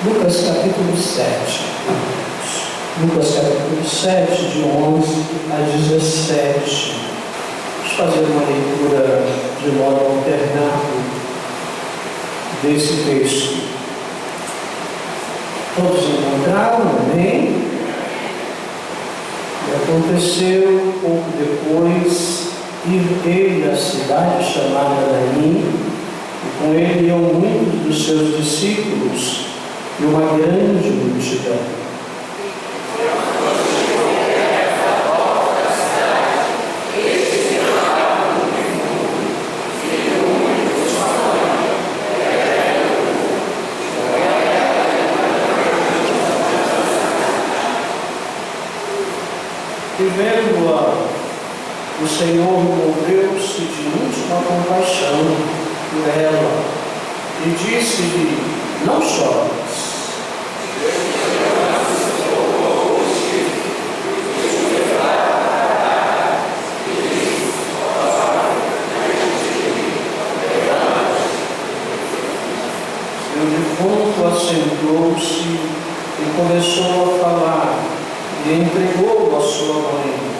Lucas capítulo 7. Lucas capítulo 7, de 11 a 17. Vamos fazer uma leitura de modo alternado desse texto. Todos encontraram? Amém? E aconteceu pouco depois ir ele à cidade chamada Naim, e com ele iam muitos dos seus discípulos e uma grande multidão. E vendo-a, o Senhor moveu-se de íntima compaixão por ela e disse-lhe: não chores. E o defunto assentou-se e começou a falar, e entregou a sua mãe.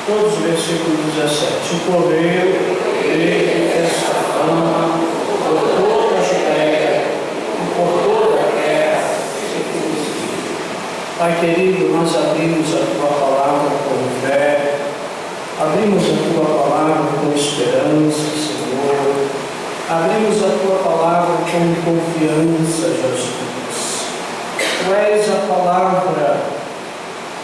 Todos os versículos 17. Correu ele esta fama por toda a Judéia e por toda a terra. Pai querido, nós abrimos a Tua palavra com fé, abrimos a Tua palavra com esperança, Senhor, abrimos a Tua palavra com confiança, Jesus. Tu és a palavra,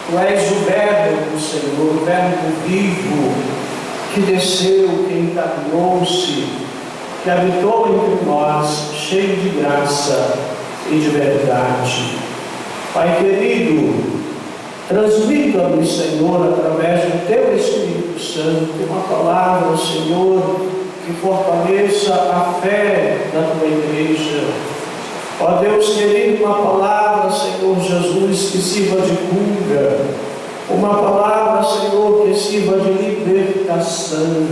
Tu és o Verbo do Senhor, o Verbo vivo, que desceu, que encarnou-se, que habitou entre nós, cheio de graça e de verdade. Pai querido, transmita-nos, Senhor, através do Teu Espírito Santo, uma palavra, Senhor, que fortaleça a fé da Tua igreja. Ó Deus querido, uma palavra, Senhor Jesus, que sirva de cura, uma palavra, Senhor, que sirva de libertação,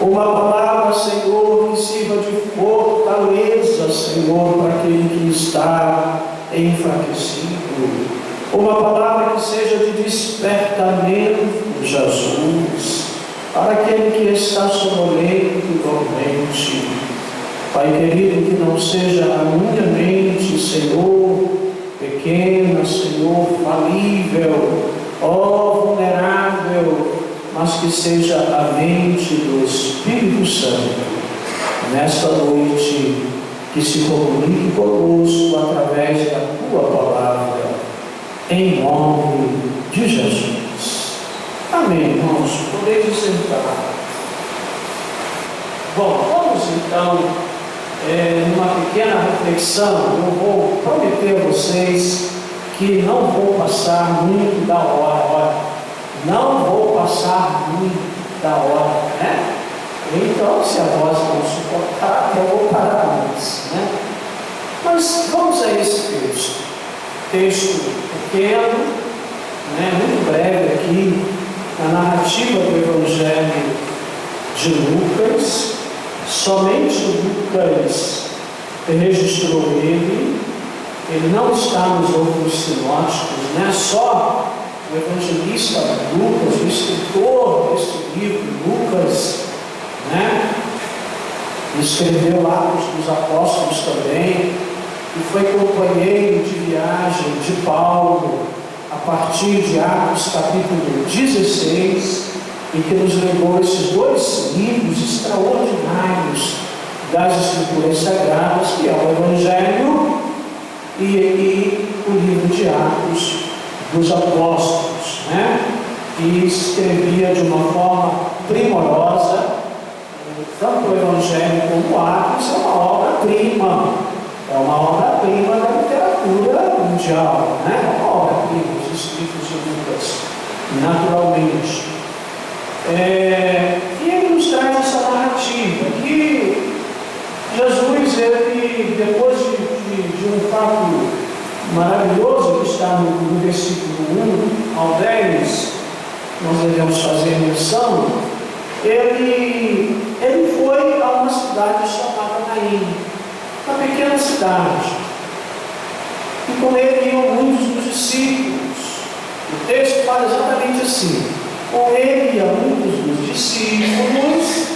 uma palavra, Senhor, que sirva de fortaleza, Senhor, para aquele que está enfraquecido, uma palavra que seja de despertamento, Jesus, para aquele que está sonolento e dormente. Pai querido, que não seja a minha mente, Senhor, pequena, Senhor, falível, vulnerável, mas que seja a mente do Espírito Santo, nesta noite, que se comunique conosco através da Tua palavra, em nome de Jesus. Amém, irmãos. Podeis sentar. Bom, vamos então, numa pequena reflexão. Eu vou prometer a vocês que não vou passar muito da hora, não vou passar muito da hora, né? Então, se a voz não suportar, eu vou parar antes, né? Mas vamos a esse texto. Texto pequeno, né? Muito breve aqui, na narrativa do Evangelho de Lucas. Somente Lucas registrou ele não está nos outros sinóticos, né? Só o evangelista Lucas, o escritor deste livro, Lucas, né? Escreveu Atos dos Apóstolos também, e foi companheiro de viagem de Paulo, a partir de Atos capítulo 16, e que nos levou esses dois livros extraordinários das Escrituras Sagradas, que é o Evangelho e o livro de Atos dos Apóstolos, né? E escrevia de uma forma primorosa. Tanto o Evangelho como o Atos é uma obra-prima, da literatura mundial, né? É uma obra-prima, os escritos de Lucas, naturalmente. E ele nos traz essa narrativa que Jesus, ele, depois de um fato maravilhoso que está no versículo 1 ao 10, nós devemos fazer menção. Ele foi a uma cidade chamada Naim, uma pequena cidade, e com ele iam muitos dos discípulos. O texto fala exatamente assim: com ele iam muitos dos discípulos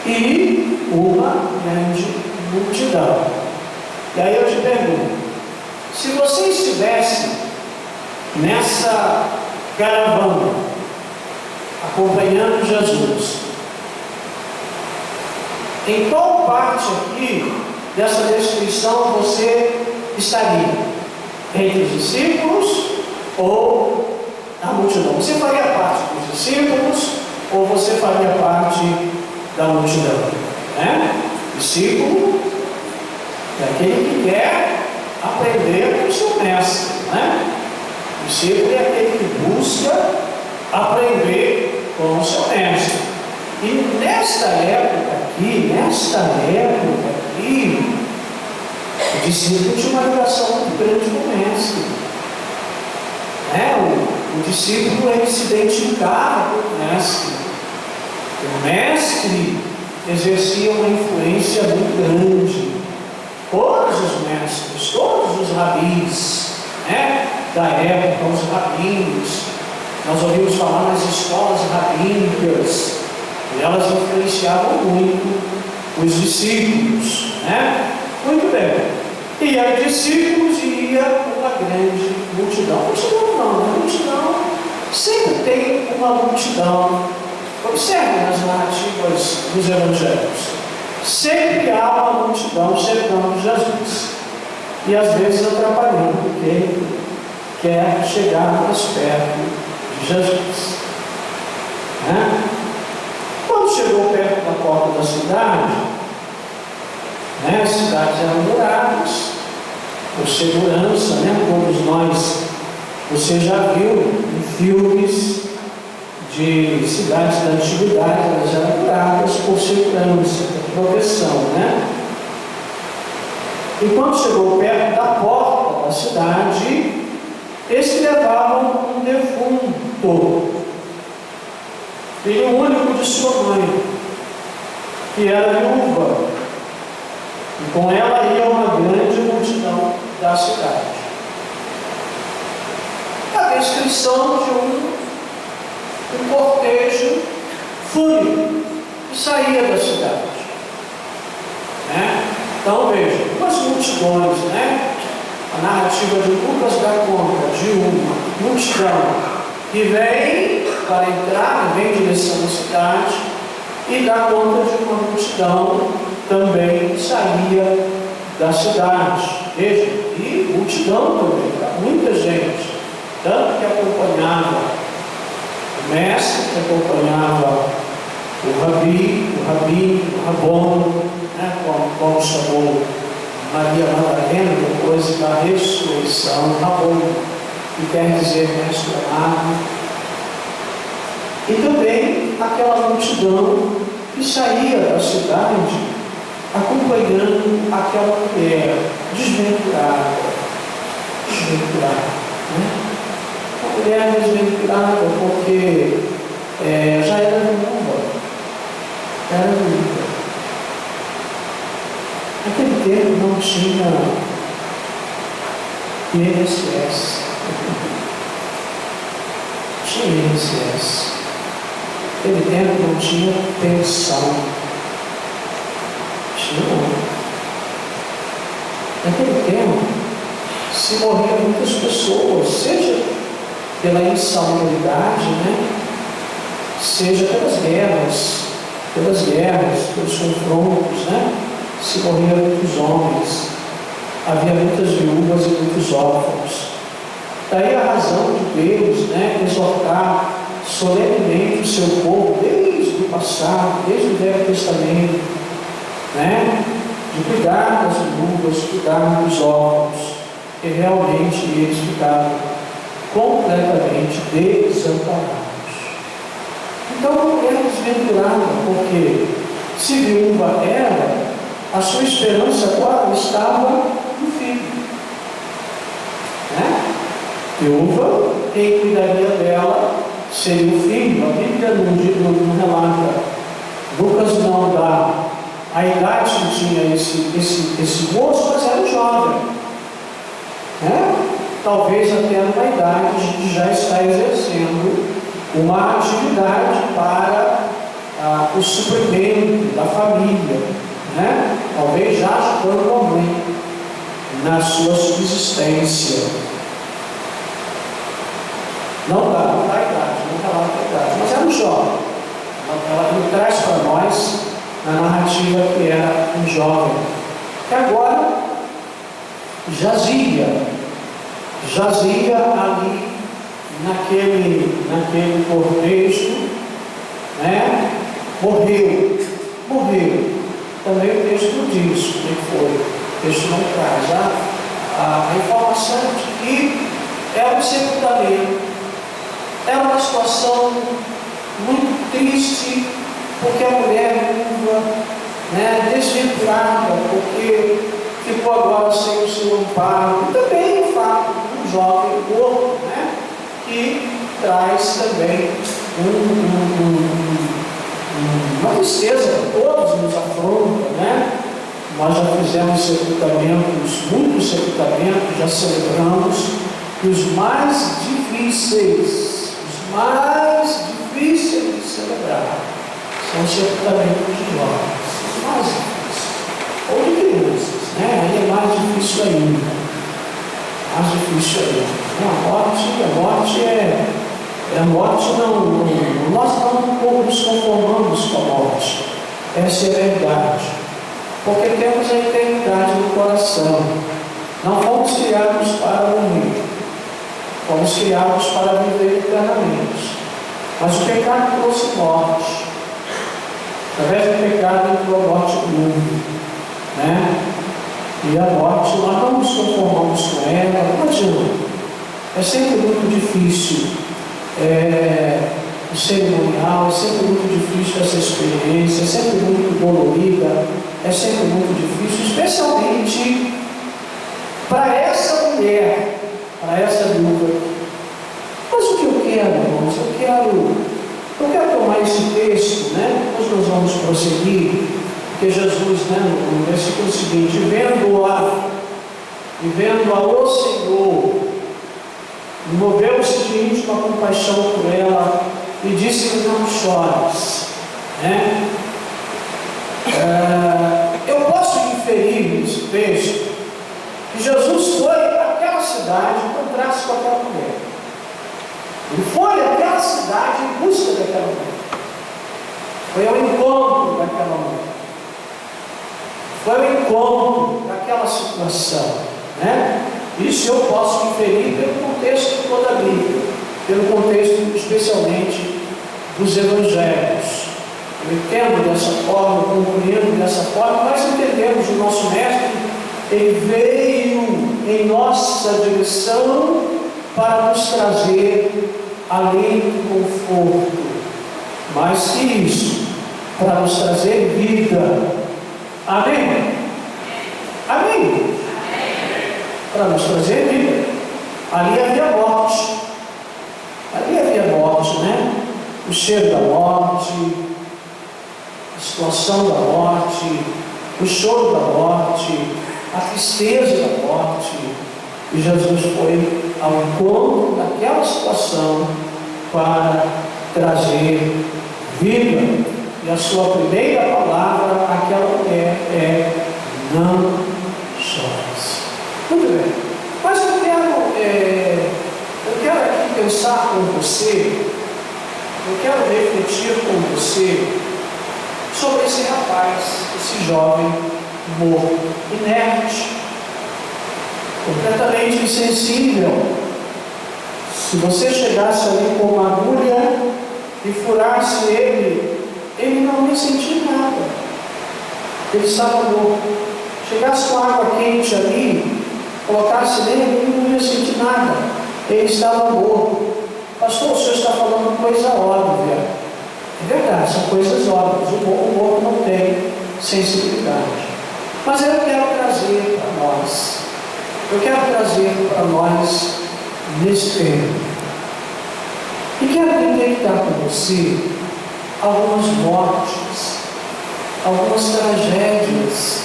e uma grande multidão. E aí eu te pergunto, se você estivesse nessa caravana, acompanhando Jesus, em qual parte aqui dessa descrição você estaria? Entre os discípulos ou a multidão? Você faria parte dos discípulos ou você faria parte da multidão? Discípulo é aquele que quer aprender com o seu mestre, Discípulo é aquele que busca aprender com o seu mestre. E nesta época aqui, o discípulo tinha uma ligação muito grande com o mestre. O discípulo, ele se identificava com o mestre. O mestre exercia uma influência muito grande. Todos os mestres, todos os rabis, da época, os rabinos, nós ouvimos falar nas escolas rabínicas, e elas influenciavam muito os discípulos, Muito bem. E aí discípulos ia uma grande multidão. Multidão sempre tem uma multidão. Observe nas narrativas dos evangelhos. Sempre há uma multidão cercando Jesus. E às vezes atrapalhando quem quer chegar mais perto de Jesus. Quando chegou perto da porta da cidade, as cidades eram muradas, por segurança, todos nós, você já viu em filmes de cidades da antiguidade, elas eram muradas por segurança, por proteção, E quando chegou perto da porta da cidade, eles levavam um defunto, filho único de sua mãe, que era viúva, e com ela ia uma grande multidão da cidade. A descrição de um cortejo fúnebre que saía da cidade. Então veja, duas multidões, A narrativa de Lucas dá conta de uma multidão que vem para entrar, vem em direção à cidade, e dá conta de uma multidão também que saía da cidade. Veja, e multidão também, muita gente, tanto que acompanhava o mestre, que acompanhava o rabi, o rabono, como chamou Maria Madalena, depois da ressurreição, rabono, que quer dizer mestre amado. E também aquela multidão que saía da cidade acompanhando aquela mulher desventurada. A mulher desventurada porque já era viúva. Naquele tempo não tinha INSS. Naquele tempo não tinha pensão. Naquele tempo se morriam muitas pessoas, seja pela insalubridade, seja pelas guerras, pelos confrontos, se morriam muitos homens, havia muitas viúvas e muitos órfãos. Daí a razão de Deus, exortar solenemente o seu povo, desde o passado, desde o Velho Testamento, de cuidar das viúvas, cuidar dos órfãos, que realmente eles ficaram completamente desamparados. Então, a mulher desventurada, porque se viúva era, a sua esperança agora estava no filho. Viúva, quem cuidaria dela seria o filho. A Bíblia não relata, Lucas não dá a idade que tinha esse moço, mas era um jovem, né? Talvez até numa idade de já estar exercendo uma atividade para o suprimento da família, né? Talvez já ajudando a mãe na sua subsistência. Não dá a idade, não relata a idade, mas era um jovem. Ela traz para nós na narrativa que era um jovem, que agora jazia ali naquele contexto, né? Morreu. Também o texto diz quem foi. O texto não traz a informação de que era um sepultamento. Era uma situação muito triste, porque a mulher viúva, né, desventurada, porque ficou agora sem o seu amparo. E também o fato de um jovem morto, né, que traz também uma tristeza que todos nos afronta, né? Nós já fizemos sepultamentos, muitos sepultamentos, já celebramos, e os mais difíceis de celebrar são os sepultamentos de jovens, os mais difíceis, ou de crianças, né? Aí é mais difícil ainda. A morte nós não nos conformamos com a morte. Essa é a verdade. Porque temos a eternidade no coração. Não fomos criados para morrer. Fomos criados para viver eternamente. Mas o pecado trouxe morte. Através do pecado entrou a morte no mundo, né? E a morte, nós não nos conformamos com ela, não adianta. É sempre muito difícil o cerimonial, é sempre muito difícil essa experiência, é sempre muito dolorida, é sempre muito difícil, especialmente para essa mulher, para essa viúva. Mas o que eu quero, irmãos? Eu quero tomar esse texto, né? Depois nós vamos prosseguir. Porque Jesus, né, no versículo seguinte, vendo-a o Senhor, moveu-se de íntima compaixão por ela e disse-lhe: não chores, né? Eu posso inferir nesse texto que Jesus foi àquela cidade em contraste com aquela mulher. Ele foi àquela cidade em busca daquela mulher, foi ao encontro daquela mulher. Foi o encontro daquela situação, né? Isso eu posso inferir pelo contexto de toda a Bíblia, pelo contexto especialmente dos Evangelhos. Eu entendo dessa forma, eu compreendo dessa forma, nós entendemos o nosso Mestre, ele veio em nossa direção para nos trazer alento e conforto, mais que isso, para nos trazer vida. Amém? Amém? Para nos trazer vida. Ali havia morte, né? O cheiro da morte, a situação da morte, o choro da morte, a tristeza da morte. E Jesus foi ao encontro daquela situação para trazer vida. E a sua primeira palavra àquela mulher é: não chores. Muito bem. Mas eu quero aqui pensar com você, eu quero refletir com você sobre esse rapaz, esse jovem morto, inerte, completamente insensível. Se você chegasse ali com uma agulha e furasse ele não ia sentir nada. Ele estava morto. Chegasse com água quente ali, colocasse nele, ele não ia sentir nada. Ele estava morto. Pastor, o senhor está falando coisa óbvia. É verdade, são coisas óbvias. O morto não tem sensibilidade. Mas eu quero trazer para nós nesse tempo. E quero conectar com você algumas mortes, algumas tragédias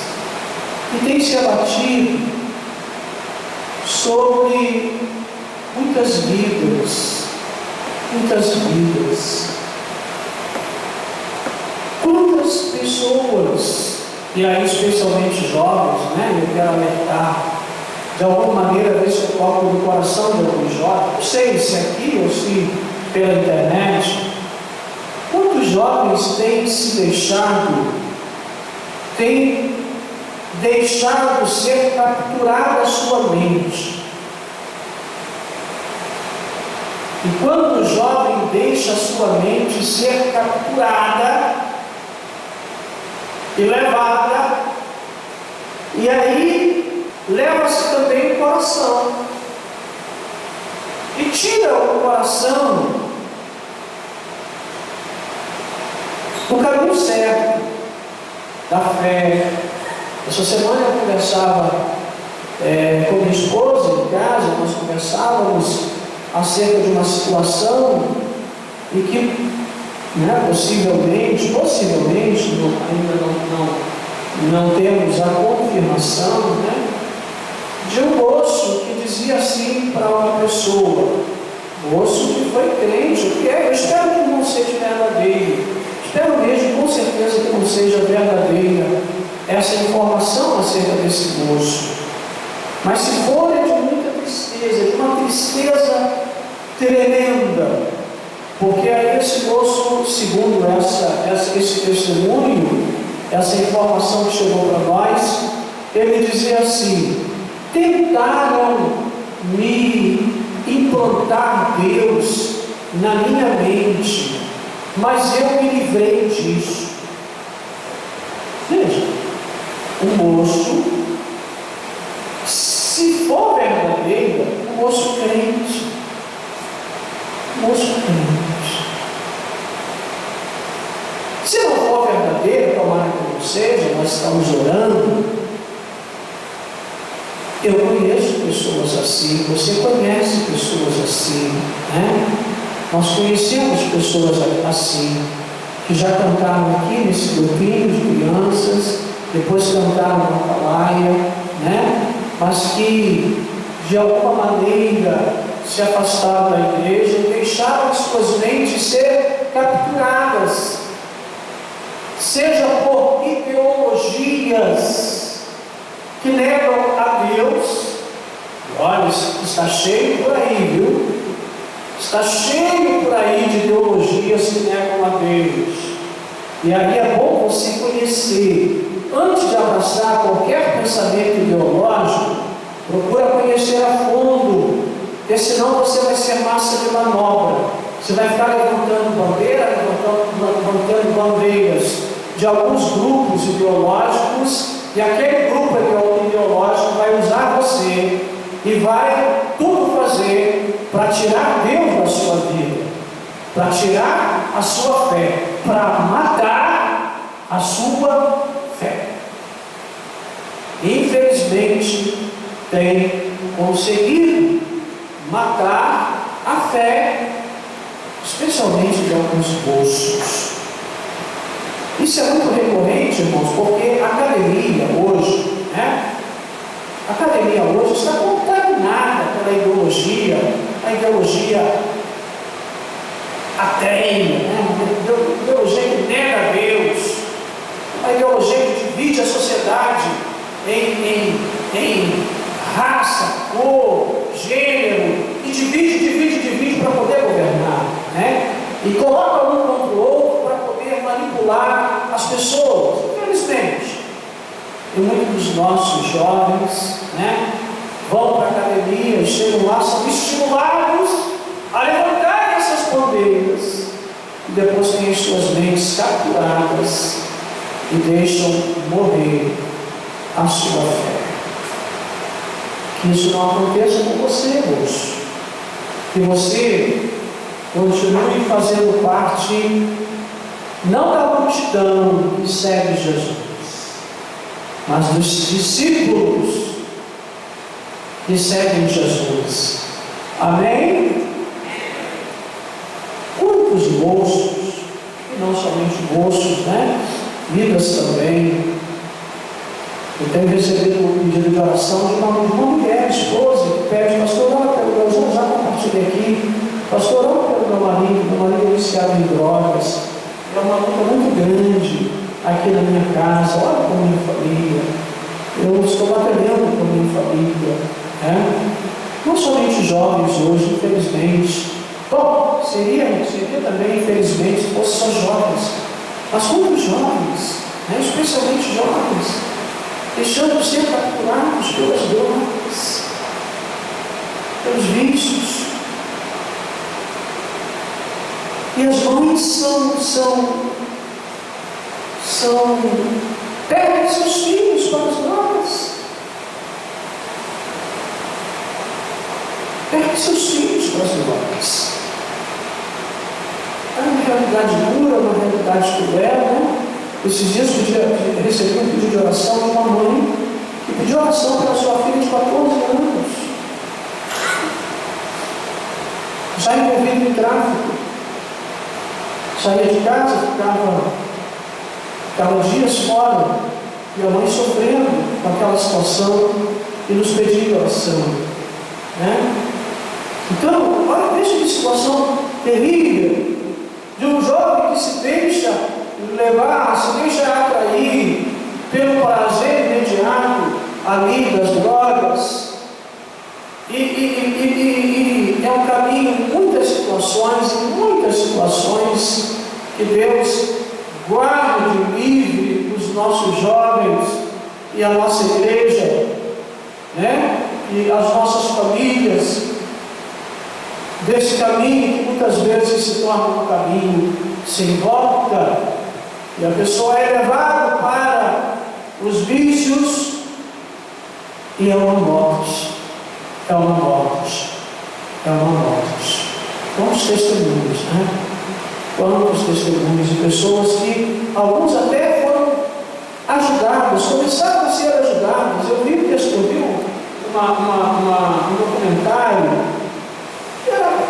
que têm se abatido sobre muitas vidas, muitas vidas. Quantas pessoas, e aí especialmente jovens, eu quero alertar, de alguma maneira, ver se eu toco no coração de alguns jovens, não sei se aqui ou se pela internet, quantos jovens têm deixado ser capturada a sua mente? E quando o jovem deixa a sua mente ser capturada e levada, e aí leva-se também o coração, e tira o coração do caminho certo, da fé. Essa semana eu conversava com minha esposa em casa, nós conversávamos acerca de uma situação e que possivelmente, ainda não temos a confirmação, de um moço que dizia assim para uma pessoa, moço que foi crente, o que é? Eu espero que não seja verdadeiro, espero mesmo, com certeza, que não seja verdadeira essa informação acerca desse moço, mas se for é de muita tristeza, de uma tristeza tremenda, porque aí esse moço, segundo esse testemunho, essa informação que chegou para nós, ele dizia assim: tentaram me implantar Deus na minha mente, mas eu me livrei disso. Veja, o moço, se for verdadeira, o moço crente, se não for verdadeira, tomara que não seja, nós estamos orando. Eu conheço pessoas assim, você conhece pessoas assim, Nós conhecemos pessoas assim, que já cantaram aqui nesse grupinho de crianças, depois cantaram na Atalaia, mas que de alguma maneira se afastaram da igreja e deixaram as suas mentes ser capturadas, seja por ideologias que negam a Deus. Olha, está cheio por aí, viu? Está cheio por aí de ideologias que negam a Deus. E aí é bom você conhecer, antes de abraçar qualquer pensamento ideológico, procura conhecer a fundo, porque senão você vai ser massa de manobra. Você vai ficar levantando bandeiras de alguns grupos ideológicos, e aquele grupo ideológico vai usar você e vai tudo fazer para tirar Deus da sua vida, para tirar a sua fé, para matar a sua fé. Infelizmente, tem conseguido matar a fé, especialmente de alguns moços. Isso é muito recorrente, irmãos, porque a academia hoje, a academia hoje está contaminada pela ideologia, a ideologia ateia, a ideologia que nega a Deus, a ideologia que divide a sociedade em raça, cor, gênero, e divide para poder governar, e coloca um contra o outro para poder manipular as pessoas. Infelizmente, e muitos dos nossos jovens vão para a academia, chegam lá, são estimulados a levantar essas bandeiras, e depois têm as suas mentes capturadas e deixam morrer a sua fé. Que isso não aconteça com você, moço. Que você continue fazendo parte, não da multidão que segue Jesus, mas dos discípulos que seguem Jesus. Amém? Quantos moços, e não somente moços, né? Vidas também. Eu tenho recebido um pedido de oração de uma mulher, esposa, que pede: pastor, ora pelo meu, já compartilhei aqui, pastor, ora pelo meu marido é viciado em drogas, é uma luta muito grande aqui na minha casa, ora por minha família, eu estou batalhando por minha família, né? Não somente jovens hoje, infelizmente. Bom, seria também, infelizmente, se fossem só jovens, mas muitos jovens, né, especialmente jovens, deixando de ser capturados pelas drogas, pelos vícios. E as mães perdem seus filhos para as drogas. Perdem seus filhos para as drogas. É uma realidade dura, uma realidade cruel, né? Esses dias eu recebi um pedido de oração de uma mãe que pediu oração pela sua filha de 14 anos, já envolvida em tráfico. Saía de casa, ficava dias fora, e a mãe sofrendo com aquela situação e nos pedindo oração, né? Então, olha, veja que situação terrível de um jovem que se deixa levar, se deixa atrair pelo prazer imediato ali das drogas, e é um caminho em muitas situações que Deus guarde livre os nossos jovens e a nossa igreja, né? E as nossas famílias desse caminho que muitas vezes se torna um caminho sem volta, e a pessoa é levada para os vícios e é uma morte. Quantos testemunhos, né? Quantos testemunhos de pessoas que alguns até foram ajudados, começaram a ser ajudados. Eu vi um documentário,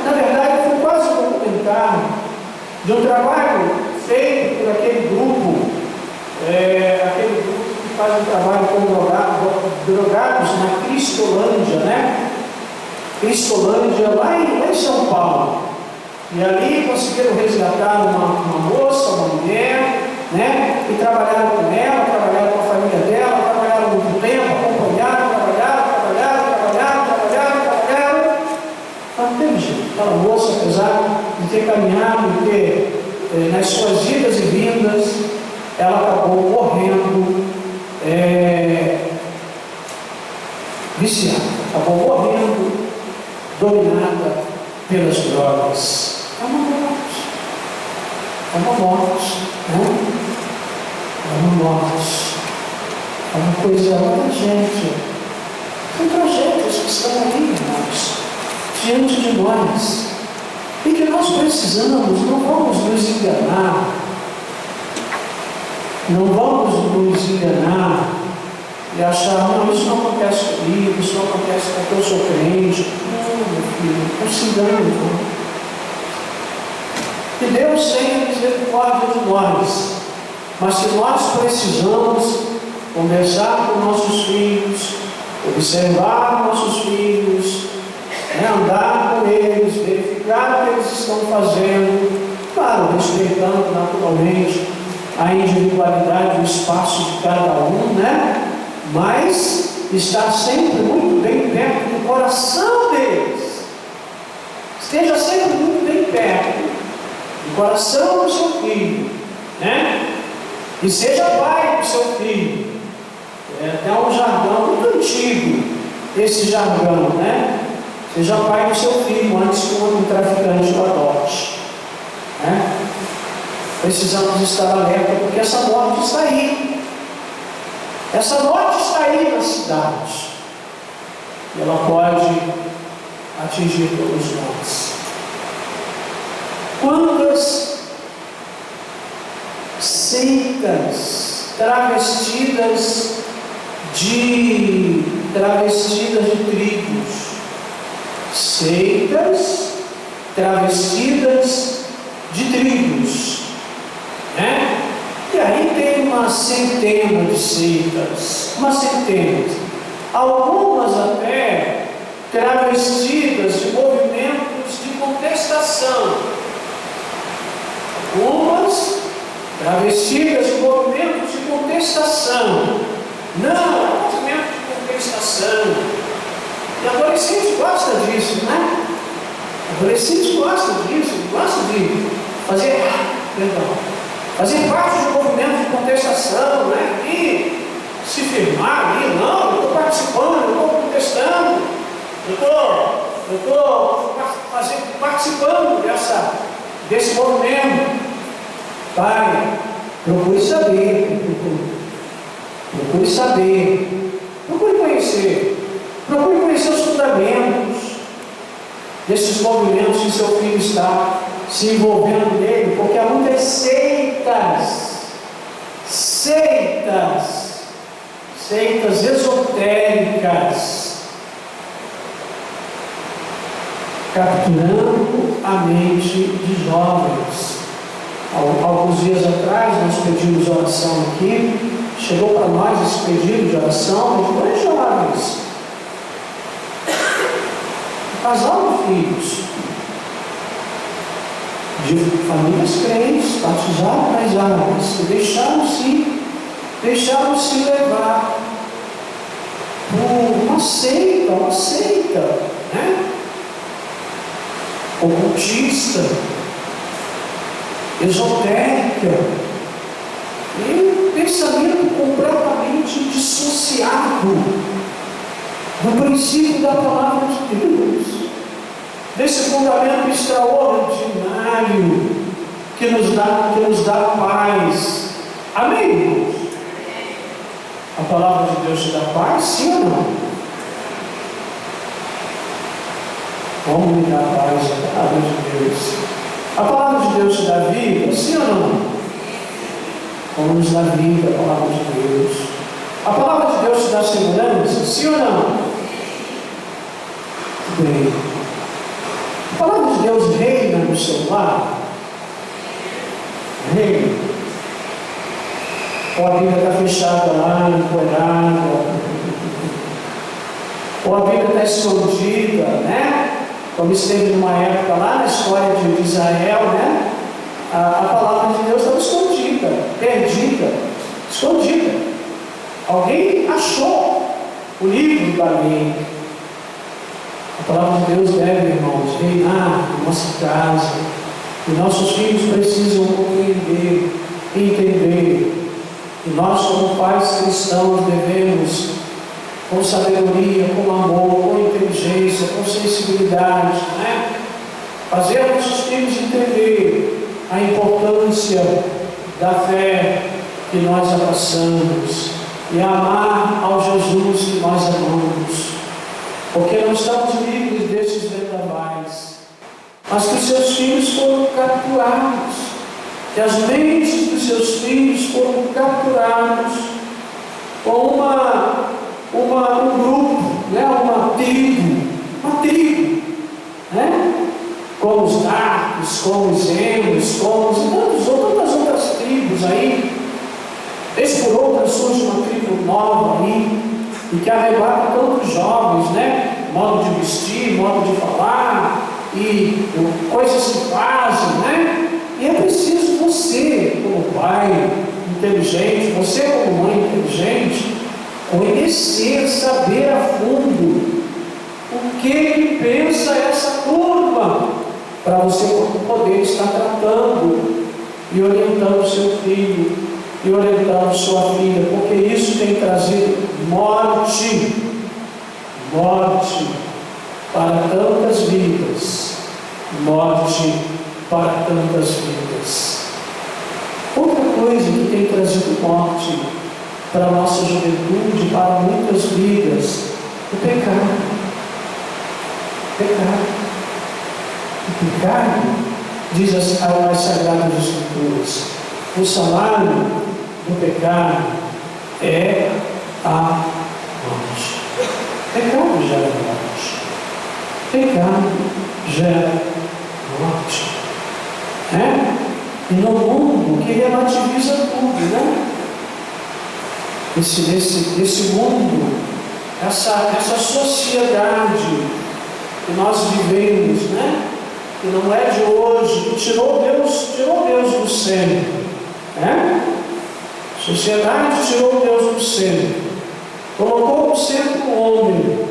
na verdade foi quase um documentário, de um trabalho feito por aquele grupo que faz um trabalho com drogados na Cristolândia, né? Cristolândia, lá em São Paulo. E ali conseguiram resgatar uma moça, uma mulher, né? E trabalharam com ela, trabalharam com a família dela, trabalharam muito tempo, acompanharam. Não tem jeito. Aquela moça, apesar de ter caminhado, nas suas idas e vindas, ela acabou morrendo viciada, acabou morrendo dominada pelas drogas. É uma morte, né? É uma coisa, olha, gente, são tragédias que estão aí, irmãos, diante de nós, e que nós precisamos, não vamos nos enganar e achar: não, isso não acontece comigo, isso não acontece porque eu sou crente. Não, meu filho, não se engane, não. Que Deus tenha misericórdia de nós, mas que nós precisamos conversar com nossos filhos, observar nossos filhos, andar com eles, verificar o que eles estão fazendo, claro, respeitando naturalmente a individualidade, o espaço de cada um, né? Mas estar sempre muito bem perto do coração deles. Esteja sempre muito bem perto do coração do seu filho, né? E seja pai do seu filho. É até um jargão muito antigo, esse jargão, né? Seja pai do seu filho antes que um traficante o adote, né? Precisamos estar alerta, porque essa morte está aí. Essa morte está aí na cidade. E ela pode atingir todos nós. Quantas seitas travestidas de tribos Seitas travestidas de tribos, né? E aí tem uma centena de seitas, uma centena, algumas até travestidas de movimentos de contestação, algumas travestidas de movimentos de contestação. Não, movimento de contestação. E adolescente gosta disso, né? Adolescente gosta disso, gosta de fazer parte de um movimento de contestação, né? E se firmar ali, não, eu estou participando, eu estou contestando, eu estou participando desse movimento. Pai, procure saber, procure conhecer os fundamentos desses movimentos que seu filho está se envolvendo nele, porque há muitas seitas esotéricas, capturando a mente de jovens. Alguns dias atrás nós pedimos oração aqui, chegou para nós esse pedido de oração de dois jovens, um casal de filhos, de famílias crentes, batizaram nas águas, e deixaram-se levar por uma seita, né? Ocultista, esotérica, e um pensamento completamente dissociado do princípio da palavra de Deus, desse fundamento extraordinário que nos dá paz. Amém, irmãos? A palavra de Deus te dá paz, sim ou não? Como me dá paz a palavra de Deus? A palavra de Deus te dá vida, sim ou não? Como nos dá vida a palavra de Deus? A palavra de Deus te dá segurança, sim ou não? Bem, a palavra de Deus reina no seu lar? Reina. Ou a Bíblia está fechada lá, empoeirada, ou a Bíblia está escondida, né? Como esteve numa época lá na história de Israel, né? A palavra de Deus estava escondida, perdida, escondida. Alguém achou o livro da lei. A palavra de Deus deve, irmãos, reinar em nossa casa. E nossos filhos precisam compreender, entender. E nós, como pais cristãos, devemos, com sabedoria, com amor, com inteligência, com sensibilidade, né? Fazer nossos filhos entender a importância da fé que nós abraçamos e amar ao Jesus que nós amamos, porque não estamos livres desses vendavais, mas que seus filhos foram capturados, que as mentes dos seus filhos foram capturados com um grupo, né? uma tribo, né? Como os Darcos, como os Emos, como tantas outras tribos aí. Vez por outra surge uma tribo nova aí, e que arrebata tantos jovens, né? Modo de vestir, modo de falar, e coisas se fazem, né? E é preciso você, como pai inteligente, você como mãe inteligente, conhecer, saber a fundo o que pensa essa turma, para você poder estar tratando e orientando seu filho e orientando sua filha, porque isso tem trazido morte para tantas vidas, Outra coisa que tem trazido morte para a nossa juventude, para muitas vidas, o pecado. O pecado, diz as Sagradas Escrituras, o salário do pecado é a morte. Pecado gera morte. Pecado gera morte. E no mundo que relativiza tudo, Esse mundo, essa sociedade que nós vivemos, que não é de hoje, que tirou Deus do centro, A sociedade tirou Deus do centro, colocou no centro o homem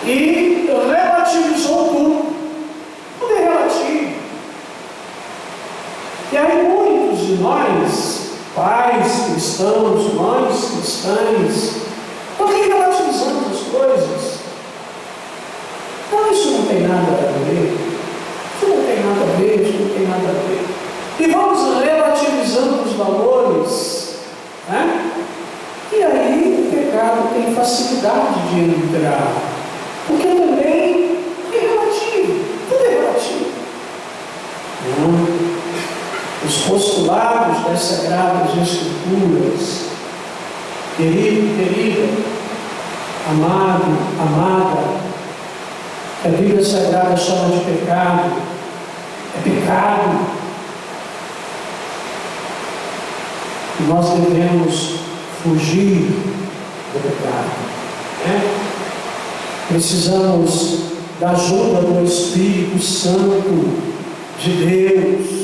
e relativizou tudo. Tudo é relativo. E aí muitos de nós, pais cristãos, mães cristãs, estão relativizando as coisas. Não, isso não tem nada a ver. Isso não tem nada a ver, isso não tem nada a ver. E vamos relativizando os valores, E aí o pecado tem facilidade de entrar. Porque também é relativo. Tudo é relativo. Os postulados das Sagradas Escrituras, querida, amado, amada, que a Bíblia Sagrada chama de pecado, é pecado. E nós devemos fugir do pecado. Precisamos da ajuda do Espírito Santo de Deus,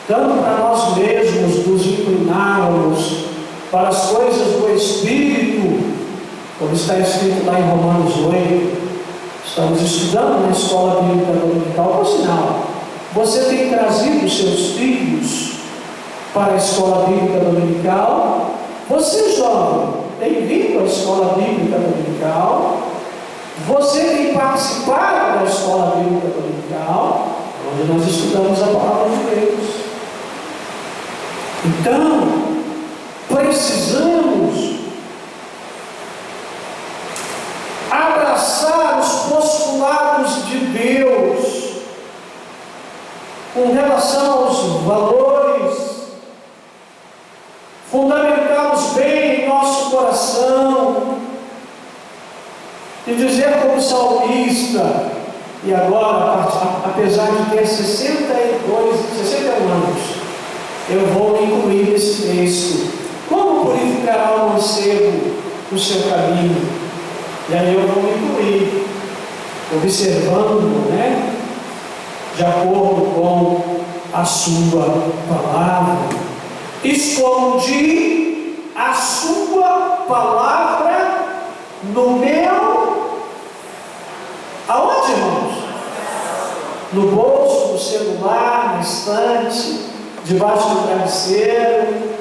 tanto para nós mesmos nos inclinarmos para as coisas do Espírito, como está escrito lá em Romanos 8. Estamos estudando na escola bíblica dominical. Por sinal, você tem trazido seus filhos para a escola bíblica dominical? Você, jovem, tem vindo à escola bíblica dominical? Você tem participado da escola bíblica dominical, onde nós estudamos a palavra de Deus? Então, precisamos abraçar os postulados de Deus com relação aos valores, fundamentá-los bem em nosso coração e dizer como salmista, e agora, apesar de ter 61 anos, eu vou me incluir nesse texto. Como purificará o mancebo o seu caminho? E aí eu vou me incluir, observando, de acordo com a sua palavra. Escondi a sua palavra no meu... Aonde, irmãos? No bolso, no celular, na estante, debaixo do travesseiro.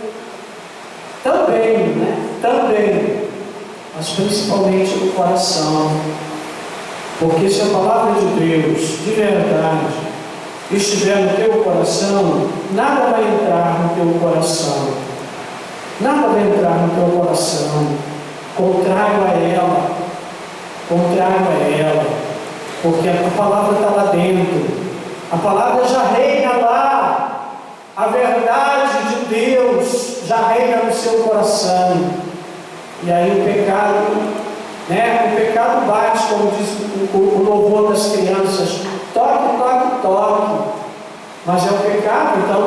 Também, mas principalmente no coração. Porque se a palavra de Deus, de verdade, estiver no teu coração, nada vai entrar no teu coração. Nada vai entrar no teu coração contrário a ela. Porque a palavra está lá dentro. A palavra já reina lá. A verdade de Deus já reina no seu coração. E aí o pecado bate, como diz o louvor das crianças, toque, mas é o pecado, então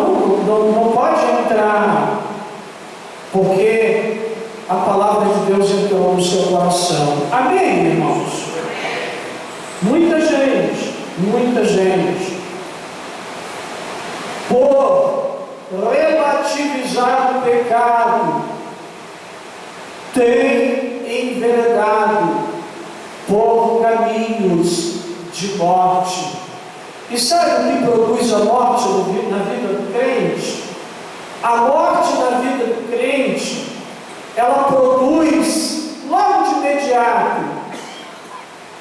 não pode entrar, porque a palavra de Deus entrou no seu coração. Amém, irmãos? Muita gente, por relativizar o pecado, tem enveredado por caminhos de morte. E sabe o que produz a morte na vida do crente? A morte na vida do crente, ela produz logo de imediato.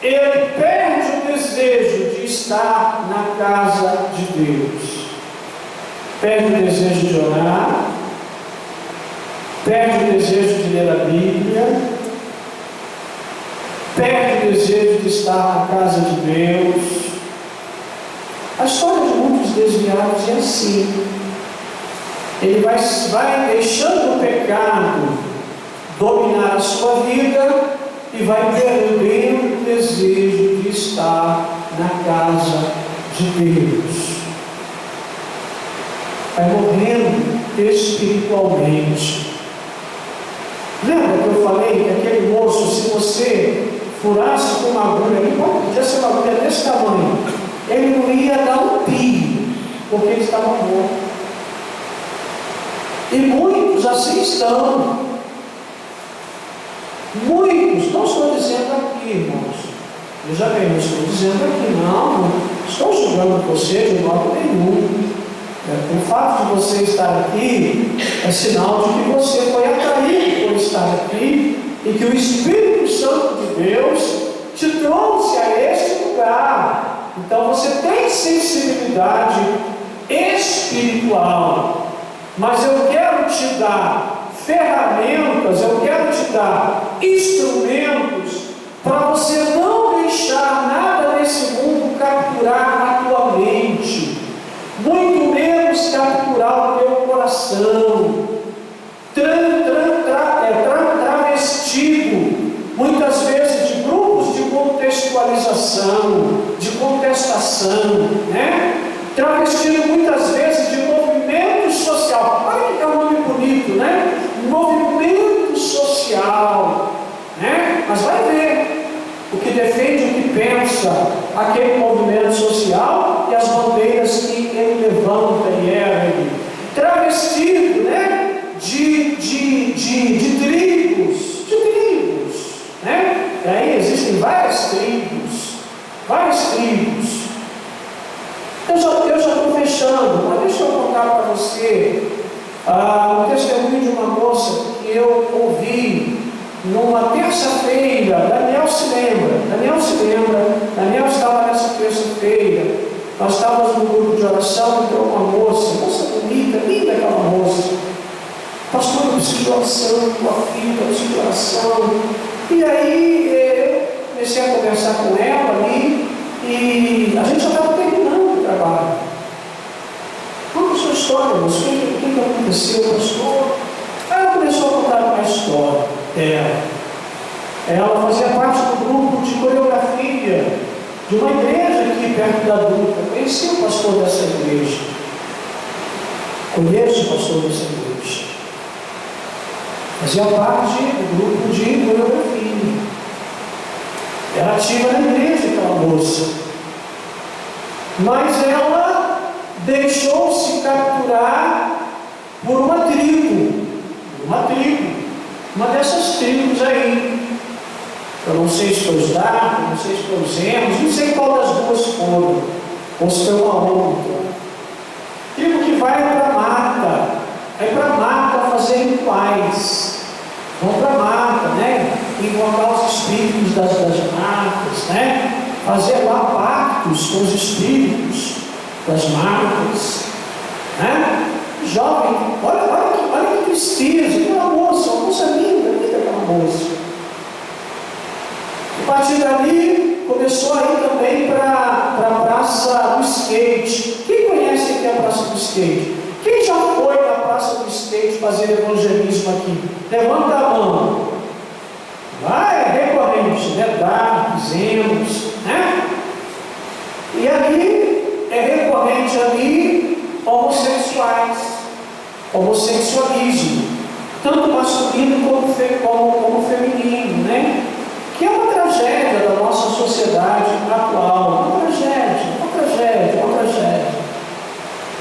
Ele perde o desejo de estar na casa de Deus. Perde o desejo de orar, perde o desejo de ler a Bíblia, perde o desejo de estar na casa de Deus. A história de muitos desviados é assim. Ele vai deixando o pecado dominar a sua vida, e vai perdendo o desejo de estar na casa de Deus. Vai morrendo espiritualmente. Lembra que eu falei que aquele moço, se você furasse com uma agulha, podia ser uma agulha desse tamanho, ele não ia dar um pio, porque ele estava morto. E muitos assim estão. Muitos, não estou dizendo aqui, irmãos, veja bem, não estou dizendo aqui, não estou julgando você de modo nenhum. O fato de você estar aqui é sinal de que você foi atraído por estar aqui e que o Espírito Santo de Deus te trouxe a este lugar. Então você tem sensibilidade espiritual, mas eu quero te dar ferramentas, eu quero te dar instrumentos para você não deixar nada nesse mundo capturar a tua mente, muito menos capturar o teu coração, travestido muitas vezes de grupos de contextualização, de contestação, né? Travestido muitas vezes de movimento social. Olha que é um nome bonito, né? Movimento social, né? Mas vai ver o que defende, o que pensa aquele movimento social e as bandeiras que ele levanta e ergue. Travestido, né? De tribos, né? E aí existem várias tribos. Eu já estou fechando, mas deixa eu contar para você um testemunho de uma moça que eu ouvi numa terça-feira. Daniel estava nessa terça-feira, nós estávamos no grupo de oração, entrou uma moça bonita, linda aquela moça. Pastor, eu preciso de oração, tua filha, eu preciso de oração. E aí eu comecei a conversar com ela ali, e a gente já estava terminando o trabalho. Qual é a sua história, moça? O que aconteceu, pastor? Aí ela começou a contar uma história dela. Ela fazia parte do grupo de coreografia de uma igreja aqui perto da Dutra. Conheci o pastor dessa igreja. Conheço o pastor dessa igreja. Fazia parte do grupo de coreografia. Era ativa na igreja, aquela moça. Mas ela deixou-se capturar por uma tribo. Uma dessas tribos aí. Eu não sei se foi os Dardos, não sei se foi os Emos, não sei qual das duas foram, ou se foi uma outra. Tribo que vai para a mata, fazer rituais. Vão para a mata, né? Invocar os espíritos das matas, né? Fazer lá pactos com os espíritos das matas, né? Jovem, olha que tristeza, aquela moça, uma moça linda aquela moça. A partir dali, começou a ir também para a Praça do Skate. Quem conhece aqui a Praça do Skate? Quem já foi na Praça do Skate fazer evangelismo aqui? Levanta a mão. É recorrente, né? Dardos, Emos, né? E ali, é recorrente ali, homossexualismo, tanto masculino como feminino, né? Que é uma tragédia da nossa sociedade atual, uma tragédia.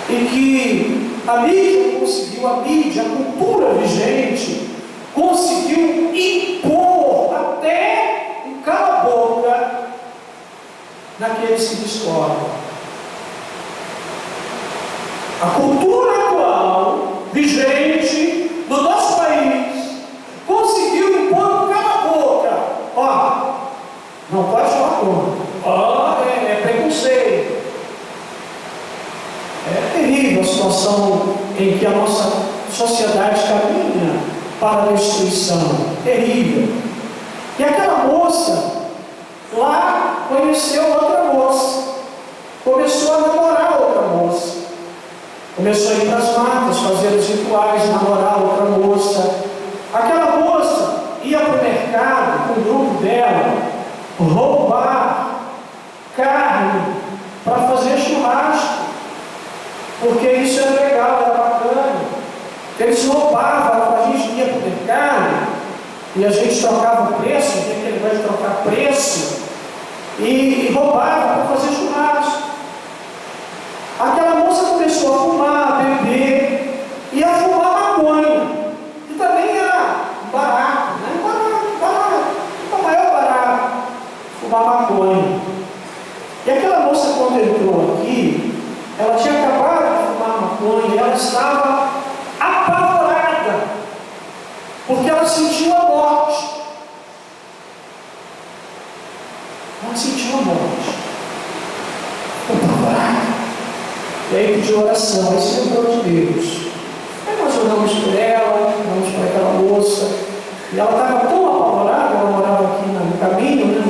E que a mídia, a cultura vigente, conseguiu impor até um cala-boca naqueles que discordam. A cultura atual, vigente, no nosso país, conseguiu impor um cala-boca. Não pode falar contra. É preconceito. É terrível a situação em que a nossa sociedade caminha para a destruição. Terrível. E aquela moça lá conheceu outra moça, começou a namorar outra moça, começou a ir para as matas, fazer os rituais, namorar outra moça. Aquela moça ia para o mercado, com o grupo dela roubar carne para fazer churrasco, porque isso era legal, era bacana. Eles roubavam, a gente ia para o mercado e a gente trocava preço, tinha aquele negócio de trocar preço, e roubava para fazer churrasco. Aquela moça começou a fumar, a beber e a fumar maconha, que também era barato, né? Barato, o maior barato, fumar maconha. E aquela moça, quando entrou aqui, ela tinha acabado de fumar maconha e ela estava apavorada, porque ela sentiu a morte. Ela sentiu a morte. Apavorada. E aí pediu oração, aí se lembrou de Deus. Aí nós oramos por ela, oramos por aquela moça, e ela estava tão apavorada, ela morava aqui no caminho, né?